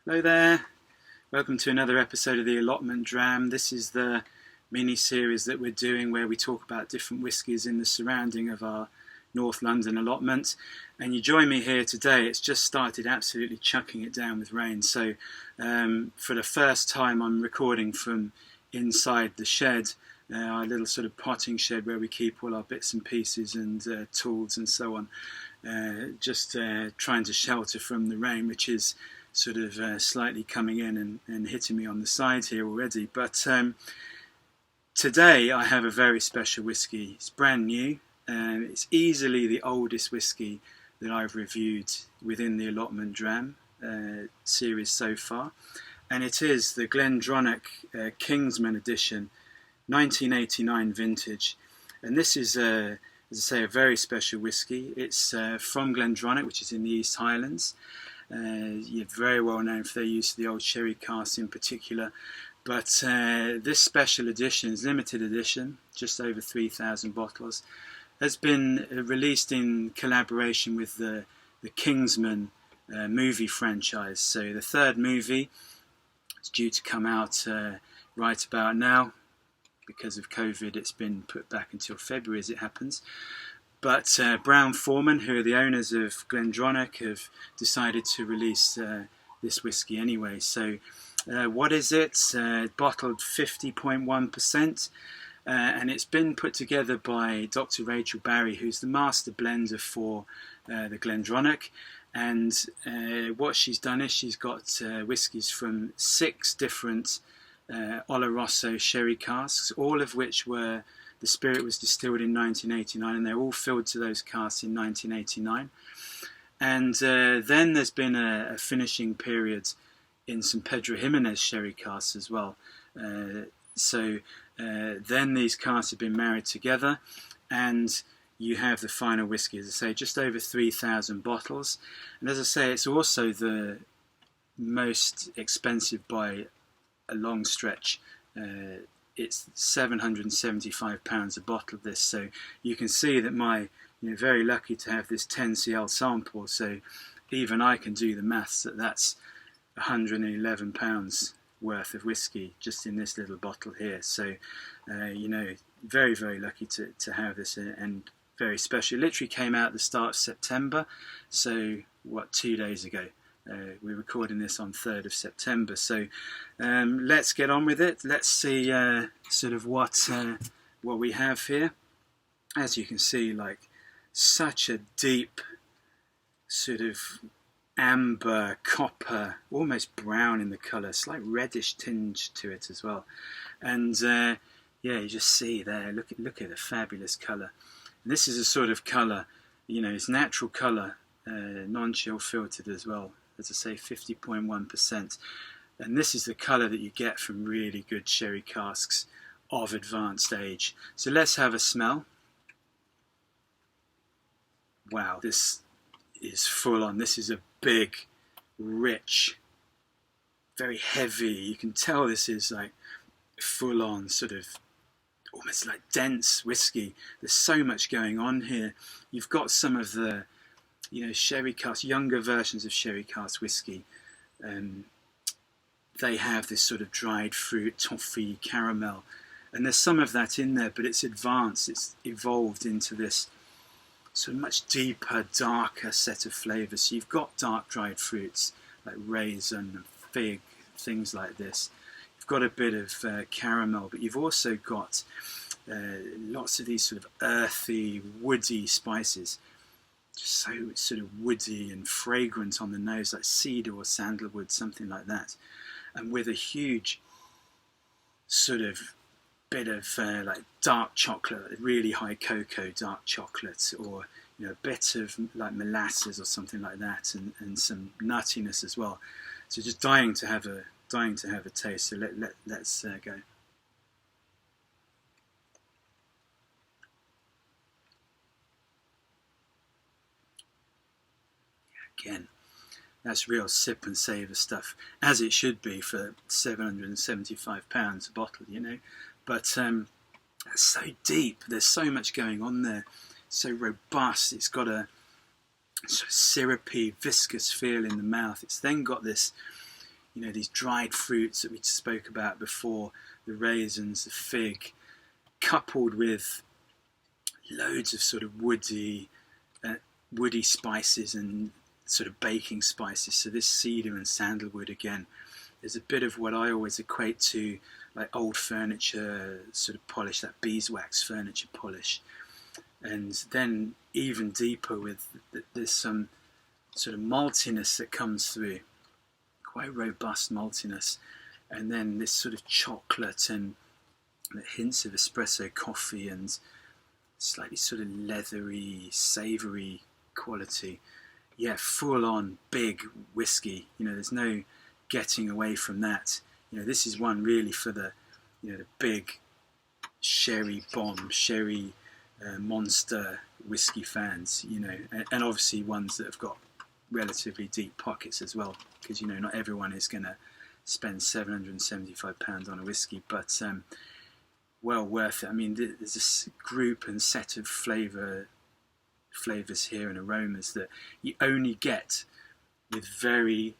Hello there, welcome to another episode of the Allotment Dram. This is the mini-series that we're doing where we talk about different whiskies in the surrounding of our North London allotment. And you join me here today. It's just started absolutely chucking it down with rain. So for the first time I'm recording from inside the shed, our little sort of potting shed where we keep all our bits and pieces and tools and so on. Just trying to shelter from the rain, which is sort of slightly coming in and hitting me on the side here already. But today I have a very special whiskey. It's brand new. It's easily the oldest whiskey that I've reviewed within the Allotment Dram series so far. And it is the Glendronach Kingsman Edition, 1989 vintage. And this is, as I say, a very special whiskey. It's from Glendronach, which is in the East Highlands. You're very well known for their use of the old sherry casks in particular. But this special edition, is limited edition, just over 3,000 bottles, has been released in collaboration with the Kingsman movie franchise. So the third movie is due to come out right about now. Because of COVID, it's been put back until February as it happens. But Brown-Forman, who are the owners of Glendronach, have decided to release this whiskey anyway. So what is it? Bottled 50.1%. And it's been put together by Dr. Rachel Barry, who's the master blender for the Glendronach. And what she's done is she's got whiskies from 6 different Oloroso sherry casks, all of which were, the spirit was distilled in 1989, and they're all filled to those casks in 1989. And then there's been a finishing period in some Pedro Jimenez sherry casks as well. So then these casks have been married together, and you have the final whiskey, as I say, just over 3,000 bottles. And as I say, it's also the most expensive by a long stretch. It's £775 a bottle of this, so you can see that very lucky to have this 10cl sample. So even I can do the maths that's £111 worth of whiskey just in this little bottle here. So very, very lucky to have this, and very special. It literally came out at the start of September, so 2 days ago. We're recording this on 3rd of September, so let's get on with it. Let's see sort of what we have here. As you can see, such a deep sort of amber, copper, almost brown in the colour, slight reddish tinge to it as well. And you just see there, look at the fabulous colour. And this is a sort of colour, it's natural colour, non-chill filtered as well. As I say, 50.1%. And this is the colour that you get from really good sherry casks of advanced age. So let's have a smell. Wow, this is full on. This is a big, rich, very heavy. You can tell this is full on, sort of almost like dense whiskey. There's so much going on here. You've got some of the sherry cask, younger versions of sherry cask whiskey. They have this sort of dried fruit, toffee, caramel, and there's some of that in there, but it's advanced, it's evolved into this sort of much deeper, darker set of flavours. So you've got dark dried fruits like raisin, fig, things like this. You've got a bit of caramel, but you've also got lots of these sort of earthy, woody spices. Just so sort of woody and fragrant on the nose, like cedar or sandalwood, something like that. And with a huge sort of bit of dark chocolate, really high cocoa dark chocolate, or a bit of molasses or something like that, and some nuttiness as well. So just dying to have a taste. So let's go. Again, that's real sip and savour stuff, as it should be for £775 a bottle, But it's so deep. There's so much going on there. So robust. It's got a sort of syrupy, viscous feel in the mouth. It's then got this you know, these dried fruits that we spoke about before, the raisins, the fig, coupled with loads of sort of woody spices and sort of baking spices. So this cedar and sandalwood again, there's a bit of what I always equate to like old furniture sort of polish, that beeswax furniture polish. And then even deeper with there's some sort of maltiness that comes through, quite robust maltiness, and then this sort of chocolate and hints of espresso coffee and slightly sort of leathery, savoury quality. Yeah, full on big whiskey. You know, there's no getting away from that. You know, this is one really for the, you know, the big sherry bomb, sherry monster whiskey fans. You know, and obviously ones that have got relatively deep pockets as well, because you know not everyone is going to spend £775 on a whiskey, but well worth it. I mean, there's this group and set of flavours here and aromas that you only get with very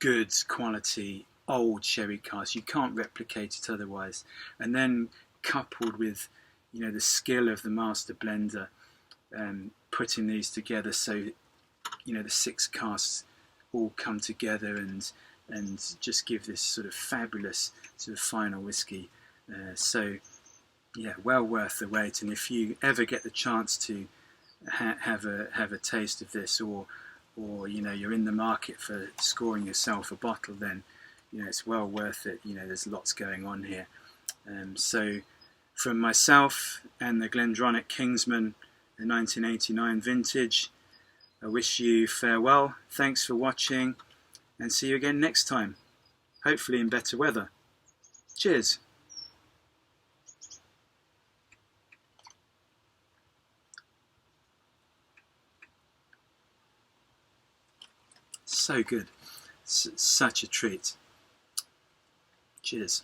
good quality old sherry casks. You can't replicate it otherwise. And then coupled with, you know, the skill of the master blender, putting these together so, you know, the 6 casks all come together and just give this sort of fabulous sort of final whiskey. So yeah, well worth the wait. And if you ever get the chance to have a taste of this, or you know you're in the market for scoring yourself a bottle, then you know it's well worth it. You know, there's lots going on here. So from myself and the Glendronach Kingsman, the 1989 vintage, I wish you farewell. Thanks for watching, and see you again next time, hopefully in better weather. Cheers. So good. Such a treat. Cheers.